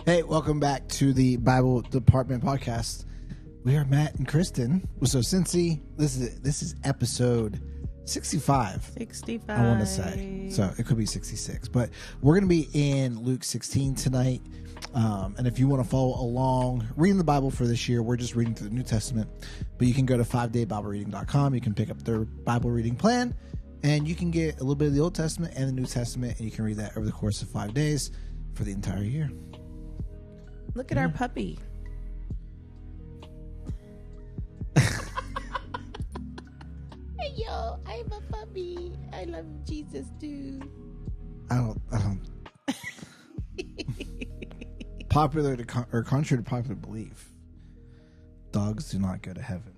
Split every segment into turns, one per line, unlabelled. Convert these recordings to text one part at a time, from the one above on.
Hey, welcome back to the Bible Department podcast. We are Matt and Kristen. So Cincy, this is episode 65.
65.
I want to say. So it could be 66. But we're going to be in Luke 16 tonight. And if you want to follow along reading the Bible for this year, we're just reading through the New Testament. But you can go to 5daybiblereading.com. You can pick up their Bible reading plan. And you can get a little bit of the Old Testament and the New Testament. And you can read that over the course of 5 days for the entire year.
Look at our puppy. Hey, yo, I'm a puppy. I love Jesus, dude.
I don't. Contrary to popular belief, dogs do not go to heaven.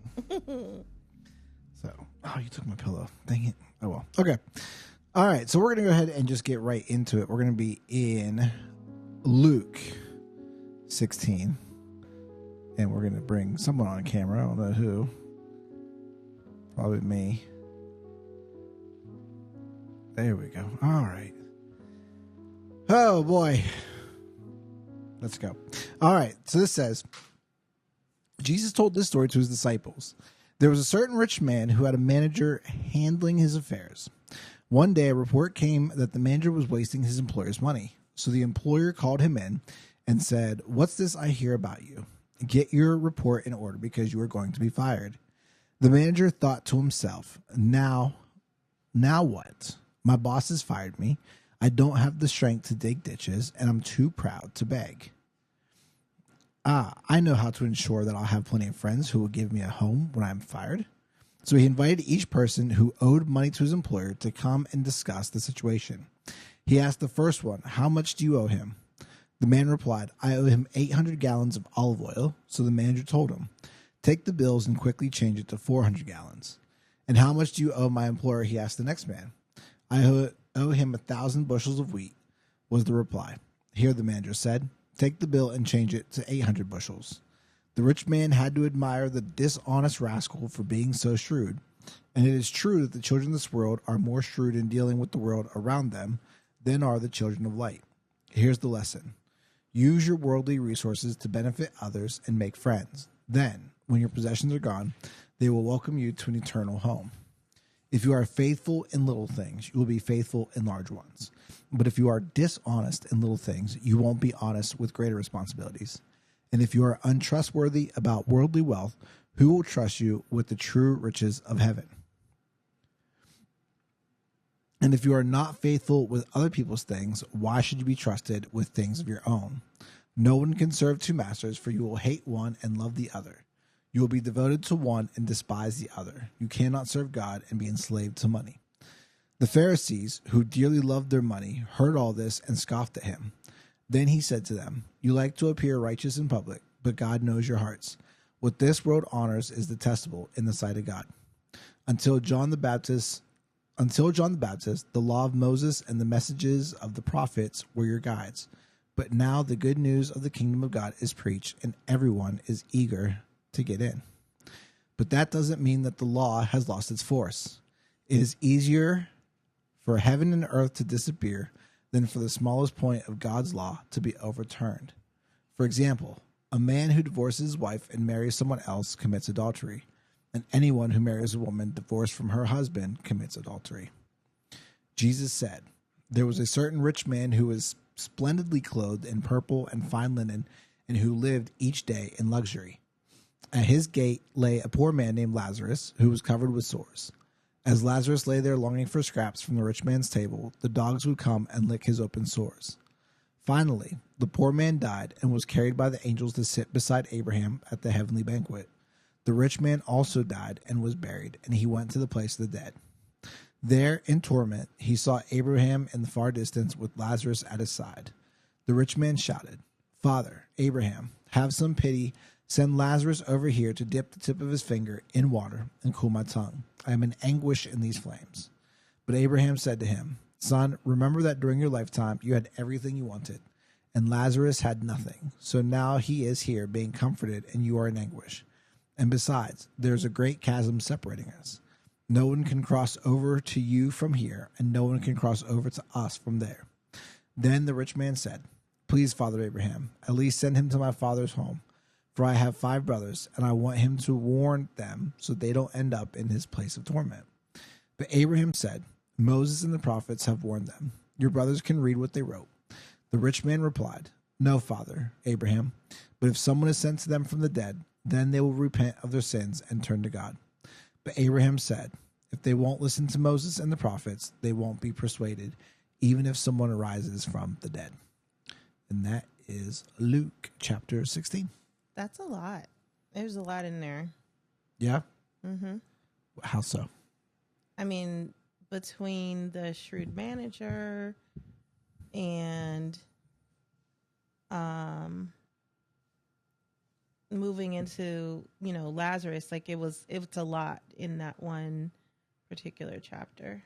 So, you took my pillow. Dang it. Oh, well. Okay. All right. So we're going to go ahead and just get right into it. We're going to be in Luke 16. And we're going to bring someone on camera. I don't know who. Probably me. There we go. All right. Oh, boy. Let's go. All right. So this says, Jesus told this story to his disciples. There was a certain rich man who had a manager handling his affairs. One day, a report came that the manager was wasting his employer's money. So the employer called him in and said, "What's this I hear about you? Get your report in order because you are going to be fired." The manager thought to himself, now what? My boss has fired me. I don't have the strength to dig ditches, and I'm too proud to beg. I know how to ensure that I'll have plenty of friends who will give me a home when I'm fired. So he invited each person who owed money to his employer to come and discuss the situation. He asked the first one, "How much do you owe him?" The man replied, "I owe him 800 gallons of olive oil." So the manager told him, "Take the bills and quickly change it to 400 gallons. "And how much do you owe my employer?" he asked the next man. "I owe him 1,000 bushels of wheat," was the reply. Here the manager said, "Take the bill and change it to 800 bushels. The rich man had to admire the dishonest rascal for being so shrewd. And it is true that the children of this world are more shrewd in dealing with the world around them than are the children of light. Here's the lesson. Use your worldly resources to benefit others and make friends. Then, when your possessions are gone, they will welcome you to an eternal home. If you are faithful in little things, you will be faithful in large ones. But if you are dishonest in little things, you won't be honest with greater responsibilities. And if you are untrustworthy about worldly wealth, who will trust you with the true riches of heaven? And if you are not faithful with other people's things, why should you be trusted with things of your own? No one can serve two masters, for you will hate one and love the other. You will be devoted to one and despise the other. You cannot serve God and be enslaved to money." The Pharisees, who dearly loved their money, heard all this and scoffed at him. Then he said to them, "You like to appear righteous in public, but God knows your hearts. What this world honors is detestable in the sight of God. Until John the Baptist, the law of Moses and the messages of the prophets were your guides. But now the good news of the kingdom of God is preached, and everyone is eager to get in. But that doesn't mean that the law has lost its force. It is easier for heaven and earth to disappear than for the smallest point of God's law to be overturned. For example, a man who divorces his wife and marries someone else commits adultery, and anyone who marries a woman divorced from her husband commits adultery." Jesus said, "There was a certain rich man who was splendidly clothed in purple and fine linen, and who lived each day in luxury. At his gate lay a poor man named Lazarus, who was covered with sores. As Lazarus lay there longing for scraps from the rich man's table, the dogs would come and lick his open sores. Finally, the poor man died and was carried by the angels to sit beside Abraham at the heavenly banquet. The rich man also died and was buried, and he went to the place of the dead. There, in torment, he saw Abraham in the far distance with Lazarus at his side. The rich man shouted, 'Father, Abraham, have some pity. Send Lazarus over here to dip the tip of his finger in water and cool my tongue. I am in anguish in these flames.' But Abraham said to him, 'Son, remember that during your lifetime you had everything you wanted, and Lazarus had nothing. So now he is here being comforted, and you are in anguish. And besides, there is a great chasm separating us. No one can cross over to you from here, and no one can cross over to us from there.' Then the rich man said, Please, Father Abraham, at least send him to my father's home, for I have 5 brothers, and I want him to warn them so they don't end up in his place of torment." But Abraham said, "Moses and the prophets have warned them. Your brothers can read what they wrote." The rich man replied, "No, Father Abraham, but if someone is sent to them from the dead, then they will repent of their sins and turn to God." But Abraham said, "If they won't listen to Moses and the prophets, they won't be persuaded, even if someone arises from the dead." And that is Luke chapter 16.
That's a lot. There's a lot in there.
Yeah?
Mm-hmm.
How so?
I mean, between the shrewd manager and moving into, Lazarus, like it's a lot in that one particular chapter.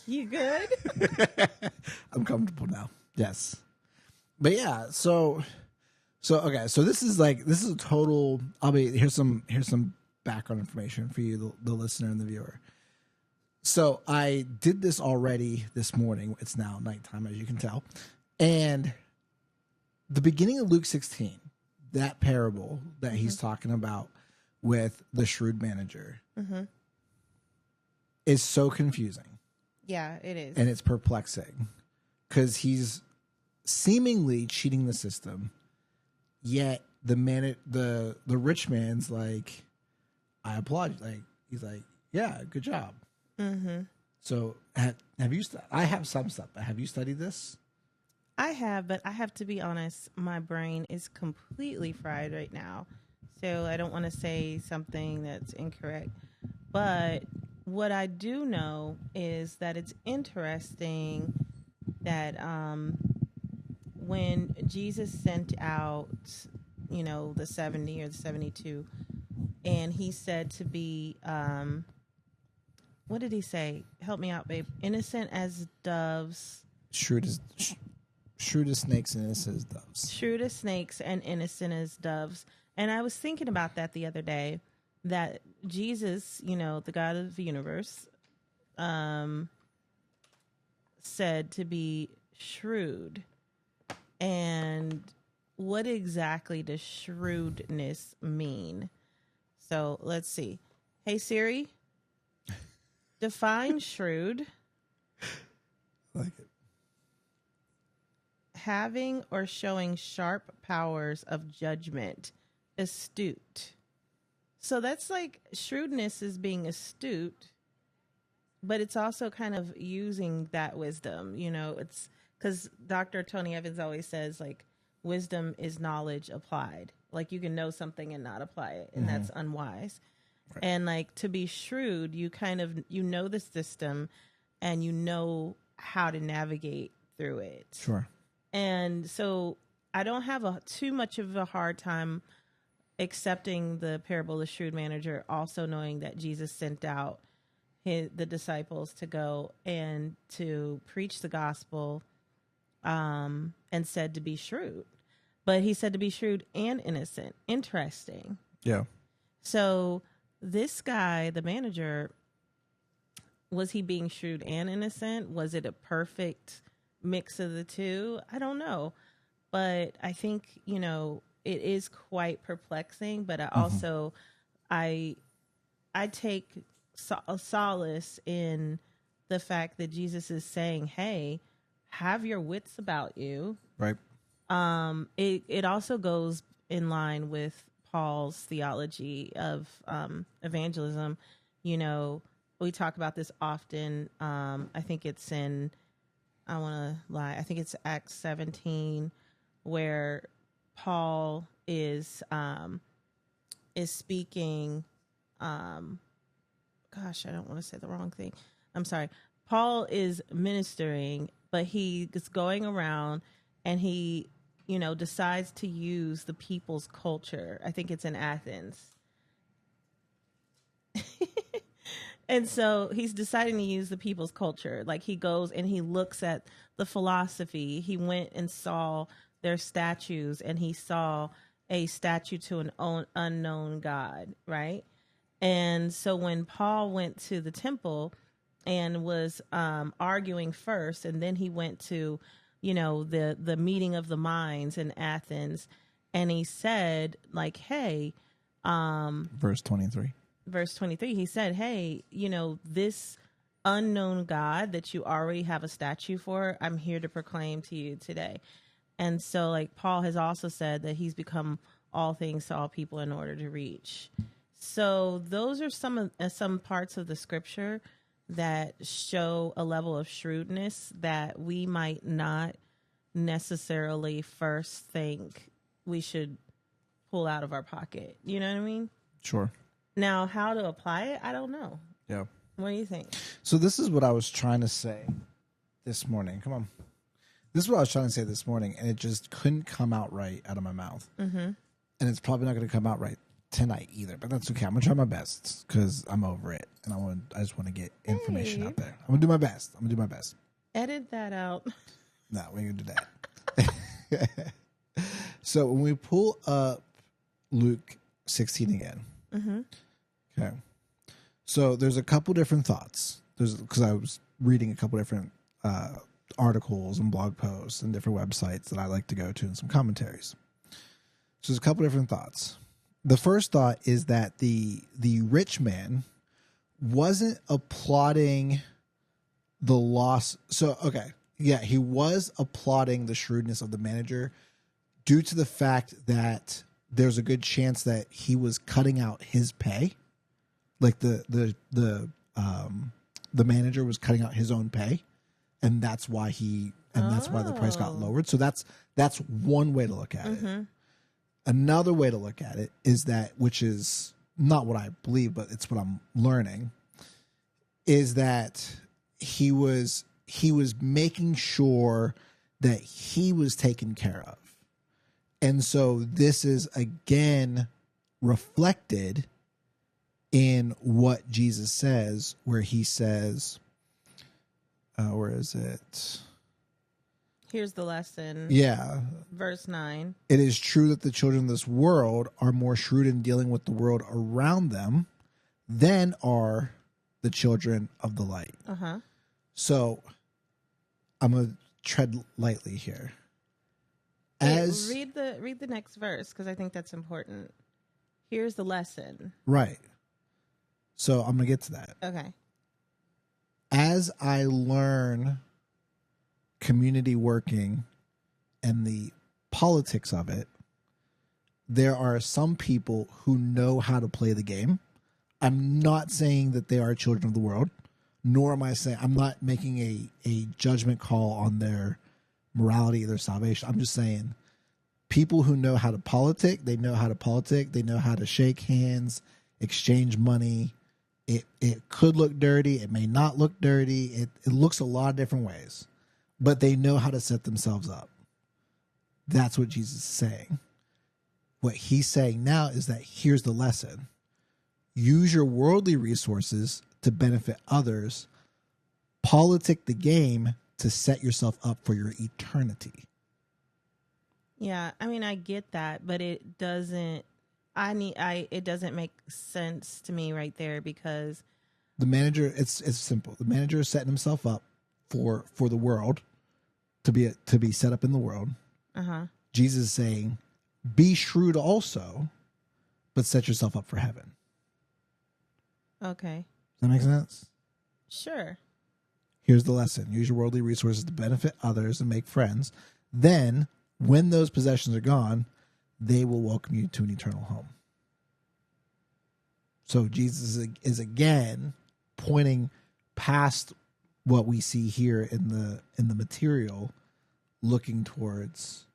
You good?
I'm comfortable now. Yes. But yeah, so okay, so this is a total. Here's some background information for you, the listener and the viewer. So I did this already this morning. It's now nighttime, as you can tell, and the beginning of Luke 16, that parable that he's talking about with the shrewd manager, is so confusing.
Yeah, it is,
and it's perplexing because he's seemingly cheating the system, yet the rich man's like, "I applaud you." Like, he's like, "Yeah, good job."
Mm-hmm.
So have you? I have some stuff, but have you studied this?
I have, but I have to be honest. My brain is completely fried right now, so I don't want to say something that's incorrect. But what I do know is that it's interesting that when Jesus sent out, the 70 or the 72, and he said to be, what did he say? Help me out, babe. Innocent as doves.
Shrewd as snakes and innocent as doves.
Shrewd as snakes and innocent as doves. And I was thinking about that the other day, that Jesus, the God of the universe, said to be shrewd. And what exactly does shrewdness mean? So let's see. Hey, Siri, define shrewd.
I like it.
Having or showing sharp powers of judgment, astute. So that's like shrewdness is being astute, but it's also kind of using that wisdom. It's because Dr. Tony Evans always says, like, wisdom is knowledge applied. Like, you can know something and not apply it, and that's unwise. Right. And like, to be shrewd, you kind of, the system and you know how to navigate through it.
Sure.
And so I don't have too much of a hard time accepting the parable of the shrewd manager, also knowing that Jesus sent out the disciples to go and to preach the gospel, and said to be shrewd. But he said to be shrewd and innocent. Interesting.
Yeah.
So this guy, the manager, was he being shrewd and innocent? Was it a perfect mix of the two? I don't know. But I think, it is quite perplexing, but I also, I take solace in the fact that Jesus is saying, hey, have your wits about you.
Right.
It also goes in line with Paul's theology of evangelism. We talk about this often. I think it's in, I think it's Acts 17, where Paul is speaking. Gosh, I don't want to say the wrong thing. I'm sorry. Paul is ministering, but he is going around and he, decides to use the people's culture. I think it's in Athens. And so he's deciding to use the people's culture. Like, he goes and he looks at the philosophy. He went and saw their statues, and he saw a statue to an unknown God, right? And so when Paul went to the temple and was arguing first, and then he went to, the meeting of the minds in Athens, and he said, like, hey,
Verse 23.
verse 23, he said, hey, this unknown God that you already have a statue for, I'm here to proclaim to you today. And so, like, Paul has also said that he's become all things to all people in order to reach. So those are some parts of the scripture that show a level of shrewdness that we might not necessarily first think we should pull out of our pocket. You know what I mean?
Sure.
Now, how to apply it, I don't know.
Yeah.
What do you think?
So this is what I was trying to say this morning. Come on. This is what I was trying to say this morning, and it just couldn't come out right out of my mouth. Mm-hmm. And it's probably not going to come out right tonight either, but that's okay. I'm going to try my best because I'm over it, and I just want to get information out there. I'm going to do my best.
Edit that out.
No, we ain't going to do that. So when we pull up Luke 16 again, okay. So there's a couple different thoughts. Because I was reading a couple different articles and blog posts and different websites that I like to go to and some commentaries. So there's a couple different thoughts. The first thought is that the rich man wasn't applauding the loss. So, okay. Yeah, he was applauding the shrewdness of the manager due to the fact that there's a good chance that he was cutting out his pay. Like the manager was cutting out his own pay, and that's why that's why the price got lowered. So that's one way to look at it. Another way to look at it is that, which is not what I believe, but it's what I'm learning, is that he was making sure that he was taken care of. And so this is again reflected in what Jesus says, where he says, where is it?
Here's the lesson.
Yeah.
Verse 9.
It is true that the children of this world are more shrewd in dealing with the world around them than are the children of the light.
Uh-huh.
So I'm going to tread lightly here.
Read the next verse, because I think that's important. Here's the lesson.
Right. So I'm going to get to that.
Okay.
As I learn community working and the politics of it, there are some people who know how to play the game. I'm not saying that they are children of the world, nor am I saying, I'm not making a judgment call on their morality, their salvation. I'm just saying people who know how to politic, they know how to politic, they know how to shake hands, exchange money. It could look dirty. It may not look dirty. It looks a lot of different ways, but they know how to set themselves up. That's what Jesus is saying. What he's saying now is that here's the lesson. Use your worldly resources to benefit others. Politic the game to set yourself up for your eternity.
Yeah, I mean, I get that, but it doesn't. It doesn't make sense to me right there, because
the manager, it's simple. The manager is setting himself up for the world to be set up in the world.
Uh-huh.
Jesus is saying, be shrewd also, but set yourself up for heaven.
Okay.
Does that make sense?
Sure.
Here's the lesson. Use your worldly resources to benefit others and make friends. Then, when those possessions are gone, they will welcome you to an eternal home. So Jesus is again pointing past what we see here in the material, looking towards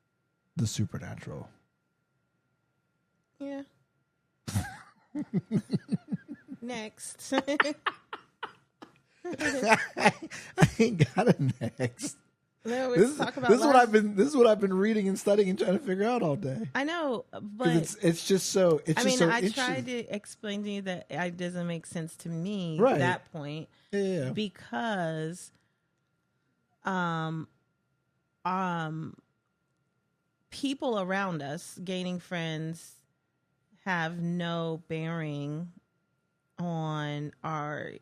the supernatural.
Yeah. Next.
I ain't got a next.
No,
This is what I've been reading and studying and trying to figure out all day.
I know, but
it's just so.
I tried to explain to you that it doesn't make sense to me
right.
at that point.
Yeah.
Because, people around us gaining friends have no bearing on our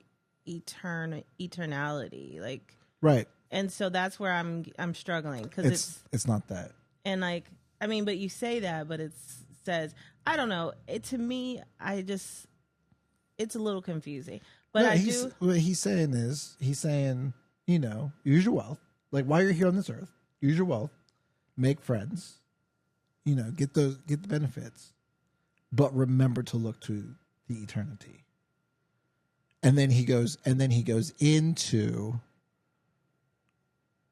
eternality, like,
Right.
and so that's where I'm struggling because
It's not that.
and like, I mean, but you say that, but it says, I don't know. To me, it's a little confusing. But
No, what he's saying, use your wealth. Like, while you're here on this earth, use your wealth, make friends, get the benefits, but remember to look to the eternity. And then he goes into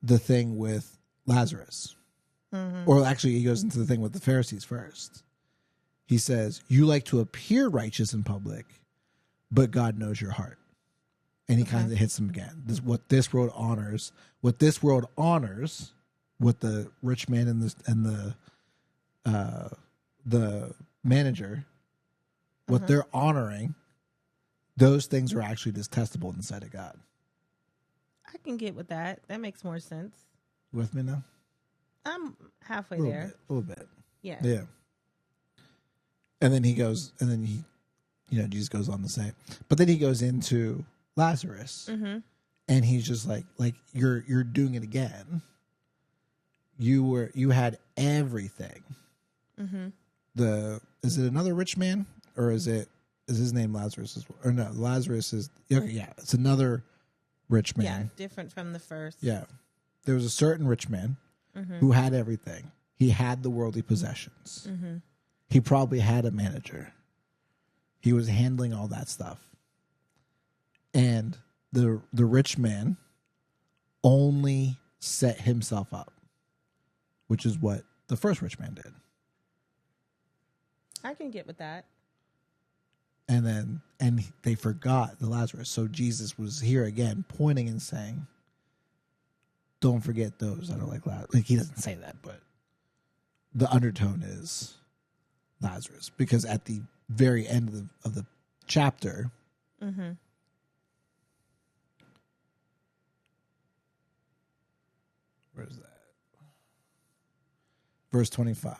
the thing with Lazarus. Mm-hmm. Or actually, he goes into the thing with the Pharisees first. He says, you like to appear righteous in public, but God knows your heart. And he kind of hits them again. What this world honors, what the rich man and the manager, what they're honoring, those things are actually detestable in the sight of God.
I can get with that. That makes more sense.
With me now?
I'm halfway there.
A little bit.
Yeah.
Yeah. And then Jesus goes on to say, but then he goes into Lazarus, and he's just like you're doing it again. You had everything. Is it another rich man, or is his name Lazarus or no? Lazarus is okay. Yeah, it's another rich man.
Yeah, different from the first.
Yeah, there was a certain rich man who had everything. He had the worldly possessions. He probably had a manager. He was handling all that stuff. And the rich man only set himself up, which is what the first rich man did.
I can get with that.
And they forgot the Lazarus. So Jesus was here again, pointing and saying, don't forget those that are like Lazarus. Like, he doesn't say that, but the undertone is Lazarus. Because at the very end of the chapter, where is that? Verse 25.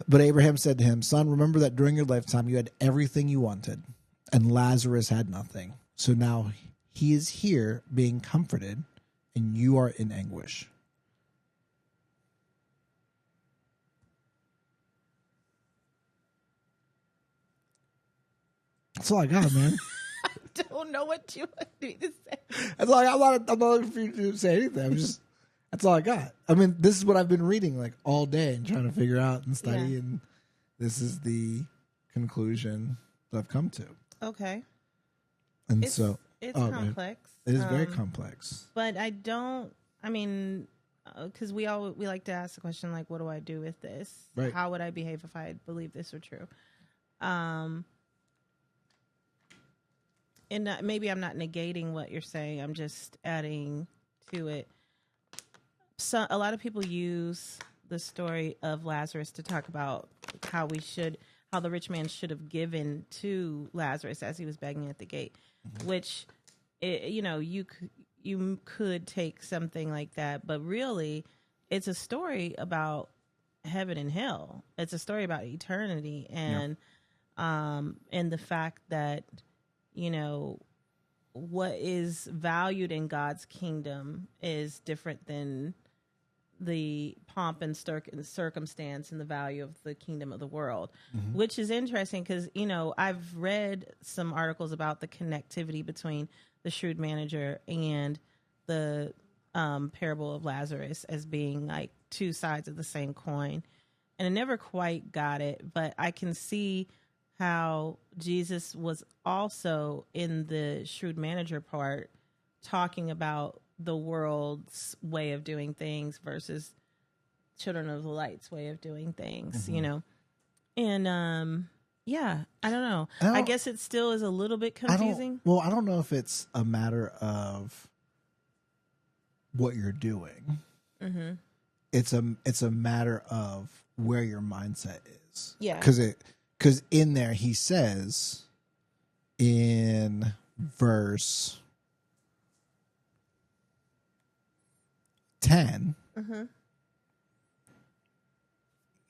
But Abraham said to him, son, remember that during your lifetime you had everything you wanted, and Lazarus had nothing. So now he is here being comforted, and you are in anguish. That's all I got, man.
I don't know what you want me to say.
That's all I got. I'm not looking for you to say anything. That's all I got. I mean, this is what I've been reading like all day and trying to figure out and study, and this is the conclusion that I've come to.
Okay.
And
it's complex.
It is very complex.
But because we like to ask the question, like, what do I do with this?
Right.
How would I behave if I believe this were true? And maybe I'm not negating what you're saying. I'm just adding to it. So a lot of people use the story of Lazarus to talk about how the rich man should have given to Lazarus as he was begging at the gate, which, you could take something like that, but really it's a story about heaven and hell. It's a story about eternity and the fact that, what is valued in God's kingdom is different than the pomp and circumstance and the value of the kingdom of the world, which is interesting because, I've read some articles about the connectivity between the shrewd manager and the parable of Lazarus as being like two sides of the same coin. And I never quite got it, but I can see how Jesus was also in the shrewd manager part talking about the world's way of doing things versus children of the light's way of doing things, and I don't know. I guess it still is a little bit confusing.
I don't know if it's a matter of what you're doing. It's a matter of where your mindset is.
Yeah.
Because in there he says in verse 10,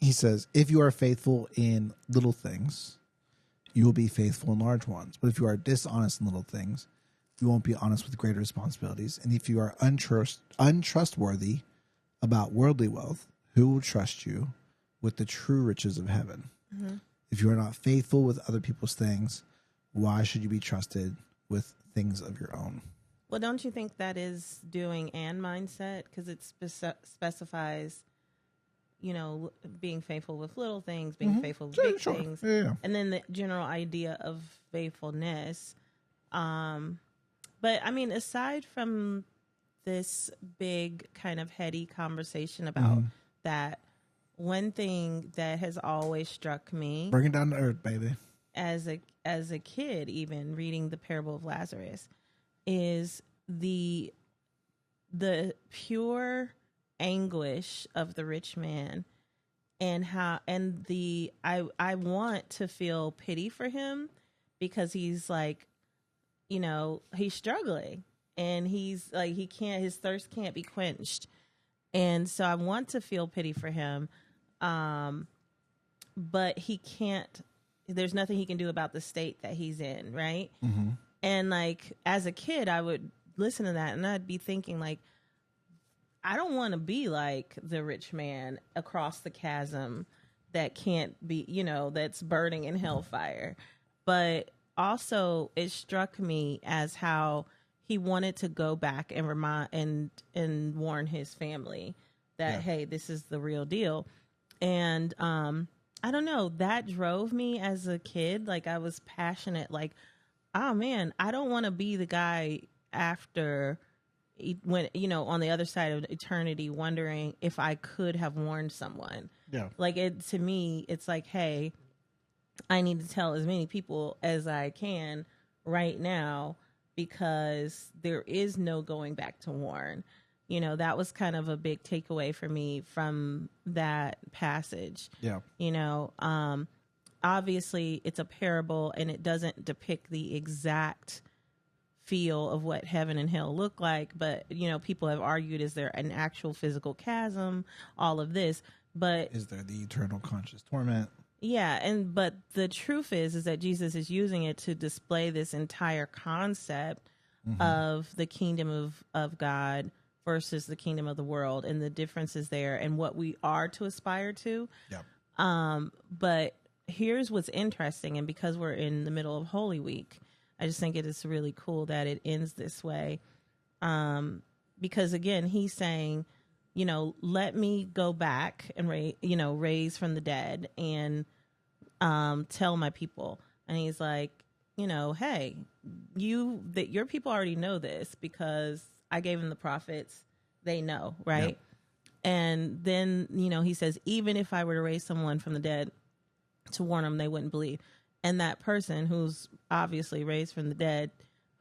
he says, if you are faithful in little things, you will be faithful in large ones. But if you are dishonest in little things, you won't be honest with greater responsibilities. And if you are untrustworthy about worldly wealth, who will trust you with the true riches of heaven? Mm-hmm. If you are not faithful with other people's things, why should you be trusted with things of your own?
Well, don't you think that is doing and mindset? Because it specifies, being faithful with little things, being faithful with big things.
Yeah.
And then the general idea of faithfulness. But I mean, aside from this big kind of heady conversation about that, one thing that has always struck me,
bring it down to earth, baby,
as a kid, even reading the parable of Lazarus, is the pure anguish of the rich man, and I want to feel pity for him, because he's like, he's struggling, and he's like, his thirst can't be quenched. And so I want to feel pity for him. But he can't, there's nothing he can do about the state that he's in. Right. Mm-hmm. And like, as a kid, I would listen to that and I'd be thinking like, I don't want to be like the rich man across the chasm that can't be, that's burning in hellfire. But also it struck me as how he wanted to go back and remind and warn his family that, hey, this is the real deal. And I don't know, that drove me as a kid. Like, I was passionate, like, oh man, I don't want to be the guy after, when, on the other side of eternity, wondering if I could have warned someone. Yeah. Like, to me, it's like, hey, I need to tell as many people as I can right now, because there is no going back to warn. That was kind of a big takeaway for me from that passage. Yeah. Obviously it's a parable and it doesn't depict the exact feel of what heaven and hell look like. But, people have argued, is there an actual physical chasm, all of this, but
is there the eternal conscious torment?
Yeah. But the truth is that Jesus is using it to display this entire concept of the kingdom of God versus the kingdom of the world, and the differences there and what we are to aspire to. Yeah. But here's what's interesting. And because we're in the middle of Holy Week, I just think it is really cool that it ends this way. Because again, he's saying, let me go back and raise from the dead and tell my people. And he's like, hey, your people already know this because I gave them the prophets. They know, right? Yep. And then, he says, even if I were to raise someone from the dead to warn them, they wouldn't believe. And that person who's obviously raised from the dead,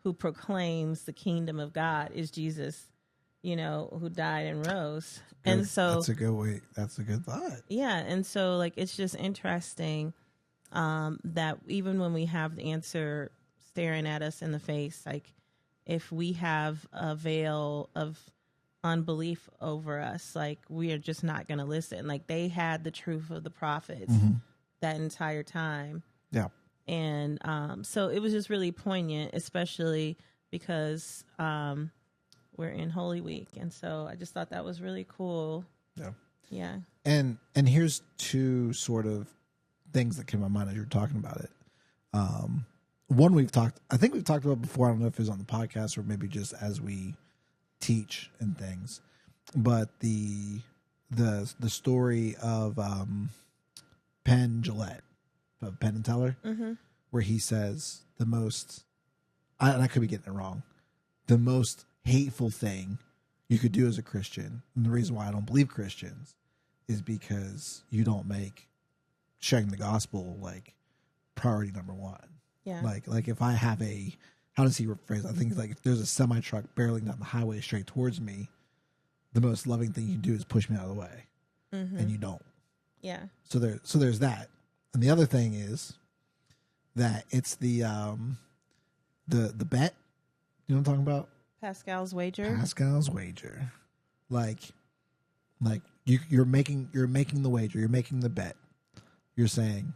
who proclaims the kingdom of God, is Jesus, who died and rose.
Good.
And so
that's a good way. That's a good thought.
Yeah. And so like, it's just interesting that even when we have the answer staring at us in the face, like, if we have a veil of unbelief over us, like, we are just not going to listen. Like, they had the truth of the prophets that entire time. Yeah. And so it was just really poignant, especially because we're in Holy Week. And so I just thought that was really cool. Yeah. Yeah.
And here's two sort of things that came to my mind as you were talking about it. One I think we've talked about before. I don't know if it was on the podcast or maybe just as we teach and things, but the story of Penn Jillette, of Penn and Teller, where he says the most, and I could be getting it wrong, the most hateful thing you could do as a Christian, and the reason why I don't believe Christians is because you don't make sharing the gospel like priority number one. Yeah. Like if I have how does he rephrase? I think like if there's a semi truck barreling down the highway straight towards me, the most loving thing you can do is push me out of the way, and you don't. Yeah. So there's that, and the other thing is that it's the bet. You know what I'm talking about?
Pascal's wager.
Pascal's wager, like you're making the wager. You're making the bet. You're saying,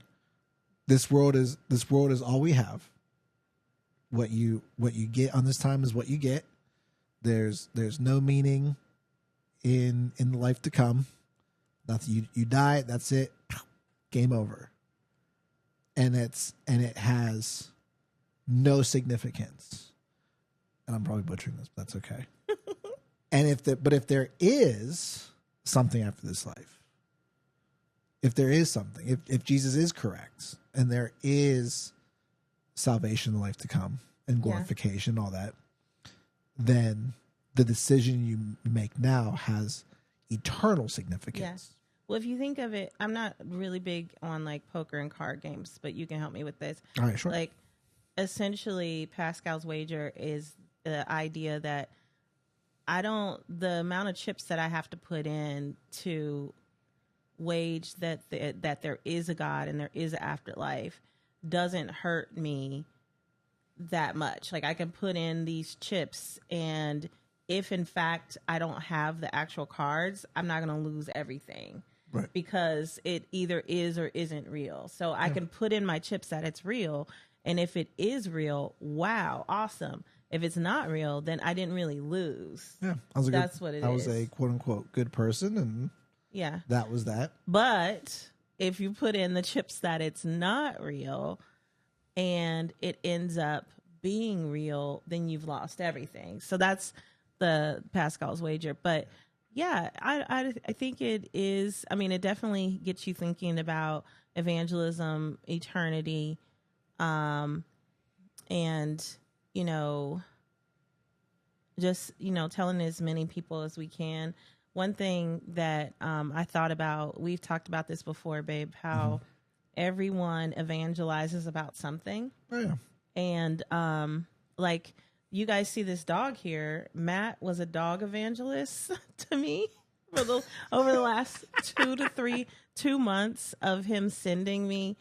This world is all we have. What you get on this time is what you get. There's no meaning in the life to come. Nothing. You die. That's it. Game over. And it has no significance. And I'm probably butchering this, but that's okay. And if there is something after this life, if there is something, if Jesus is correct, and there is salvation in the life to come and glorification, all that, then the decision you make now has eternal significance.
Yes. Well, if you think of it, I'm not really big on like poker and card games, but you can help me with this.
All right, sure.
Like, essentially, Pascal's wager is the idea that the amount of chips that I have to put in to wage that there is a God and there is an afterlife doesn't hurt me that much. Like, I can put in these chips, and if in fact I don't have the actual cards, I'm not going to lose everything.
Right.
Because it either is or isn't real. So I can put in my chips that it's real. And if it is real, wow, awesome. If it's not real, then I didn't really lose.
Yeah.
That's what it is.
I was a quote unquote good person, and that was that.
But if you put in the chips that it's not real and it ends up being real, then you've lost everything. So that's the Pascal's wager. But yeah, I think it is. I mean, it definitely gets you thinking about evangelism, eternity, and, just, telling as many people as we can. One thing that I thought about, we've talked about this before, babe, how everyone evangelizes about something.
Oh, yeah.
And like, you guys see this dog here. Matt was a dog evangelist to me over the last 2 months of him sending me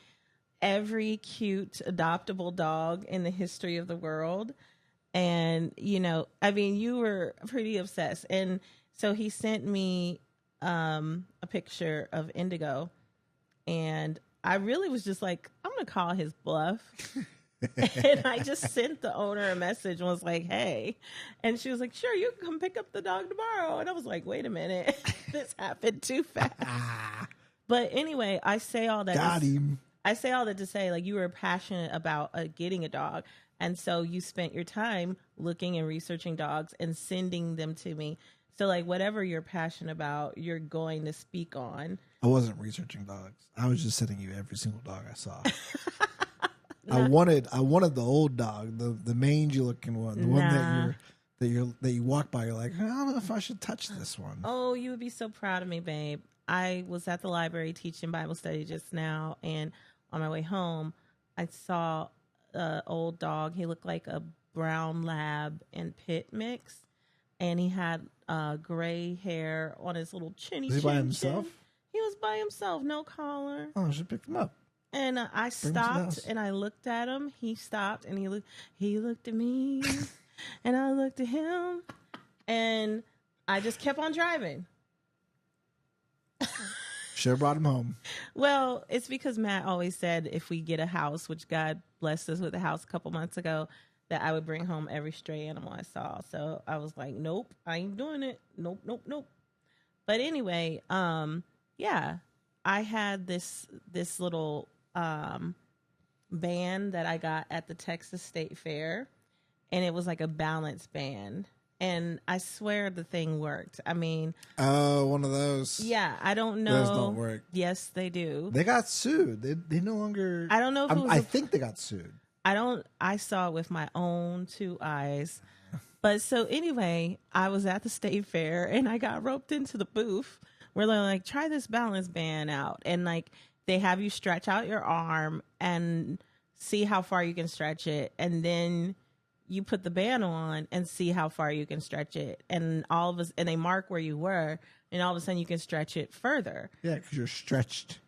every cute adoptable dog in the history of the world. And, I mean, you were pretty obsessed. And so he sent me a picture of Indigo. And I really was just like, I'm going to call his bluff. And I just sent the owner a message and was like, hey. And she was like, sure, you can come pick up the dog tomorrow. And I was like, wait a minute. This happened too fast. But anyway, I say all that.
Got him.
I say all that to say, like, you were passionate about getting a dog. And so you spent your time looking and researching dogs and sending them to me. So, like, whatever you're passionate about, you're going to speak on.
I wasn't researching dogs. I was just sending you every single dog I saw. I wanted the old dog, the mangy looking one, the one that you walk by. You're like, I don't know if I should touch this one.
Oh, you would be so proud of me, babe. I was at the library teaching Bible study just now, and on my way home, I saw an old dog. He looked like a brown lab and pit mix, and he had gray hair on his little chinny chin.
Was he by himself?
He was by himself, no collar.
Oh, I should pick him up.
And I stopped and I looked at him. He stopped and he looked at me and I looked at him, and I just kept on driving.
Should have brought him home.
Well, it's because Matt always said if we get a house, which God blessed us with a house a couple months ago, that I would bring home every stray animal I saw. So I was like, nope, I ain't doing it. Nope. But anyway, yeah, I had this little band that I got at the Texas State Fair, and it was like a balance band. And I swear the thing worked. I mean,
oh, one of those.
Yeah, I don't know.
Those don't work.
Yes, they do.
They got sued. They no longer.
I don't know if it was
I think they got sued.
I saw it with my own 2 eyes. But so anyway, I was at the state fair and I got roped into the booth where they're like, try this balance band out. And like, they have you stretch out your arm and see how far you can stretch it. And then you put the band on and see how far you can stretch it. And and they mark where you were, and all of a sudden you can stretch it further.
Yeah, because you're stretched.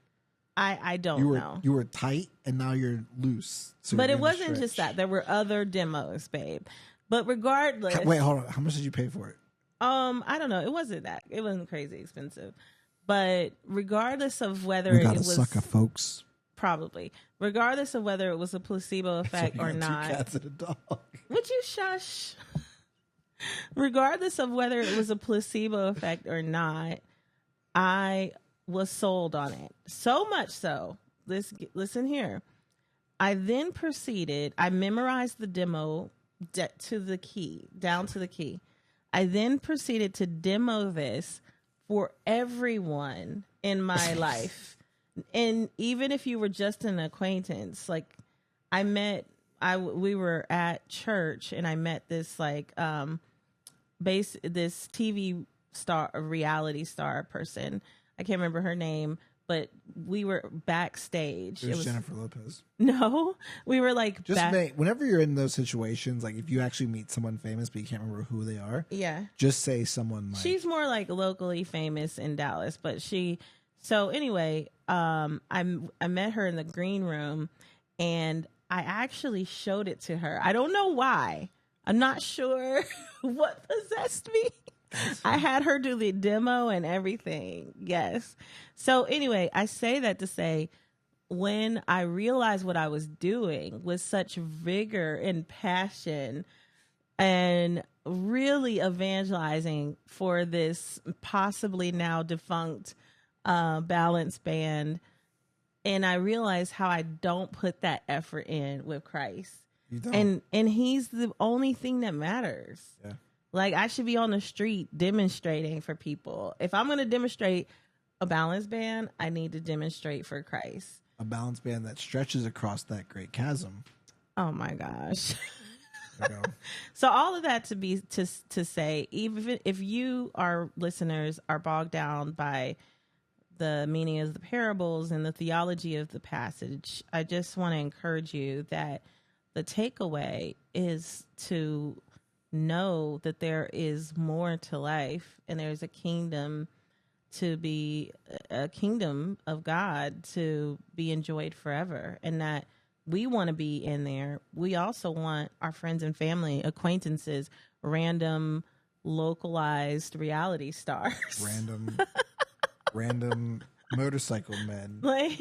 I don't know.
You were tight and now you're loose. So
but it wasn't just that. There were other demos, babe. But regardless.
Wait, hold on. How much did you pay for it?
I don't know. It wasn't crazy expensive. But regardless of whether
we got
it was
sucker, folks.
Probably. Regardless of whether it was a placebo effect or not.
2 cats and a dog.
Would you shush? Regardless of whether it was a placebo effect or not, I was sold on it. So much so. Listen here. I then proceeded, I memorized the demo down to the key. I then proceeded to demo this for everyone in my life. And even if you were just an acquaintance, like we were at church and I met this like this TV star, a reality star person. I can't remember her name, but we were backstage.
It was Jennifer Lopez.
No, we were like
whenever you're in those situations, like if you actually meet someone famous but you can't remember who they are, just say someone like
she's more like locally famous in Dallas, but so anyway, I met her in the green room and I actually showed it to her. I don't know why. I'm not sure what possessed me. I had her do the demo and everything. Yes. So anyway, I say that to say, when I realized what I was doing with such vigor and passion and really evangelizing for this possibly now defunct balance band, and I realized how I don't put that effort in with Christ.
You don't.
And he's the only thing that matters.
Yeah.
Like, I should be on the street demonstrating for people. If I'm going to demonstrate a balance band, I need to demonstrate for Christ.
A balance band that stretches across that great chasm.
Oh my gosh.
There you go.
So all of that to say, even if you, our listeners, are bogged down by the meaning of the parables and the theology of the passage, I just want to encourage you that the takeaway is to know that there is more to life and there's a kingdom of God to be enjoyed forever, and that we want to be in there. We also want our friends and family, acquaintances, random localized reality stars,
random motorcycle men
like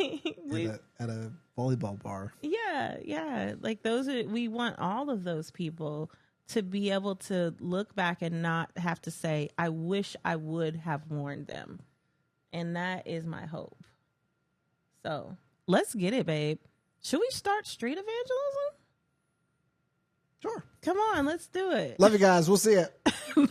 at a volleyball bar.
Yeah. Like we want all of those people to be able to look back and not have to say, I wish I would have warned them. And that is my hope. So let's get it, babe. Should we start street evangelism?
Sure.
Come on, let's do it.
Love you guys. We'll see you.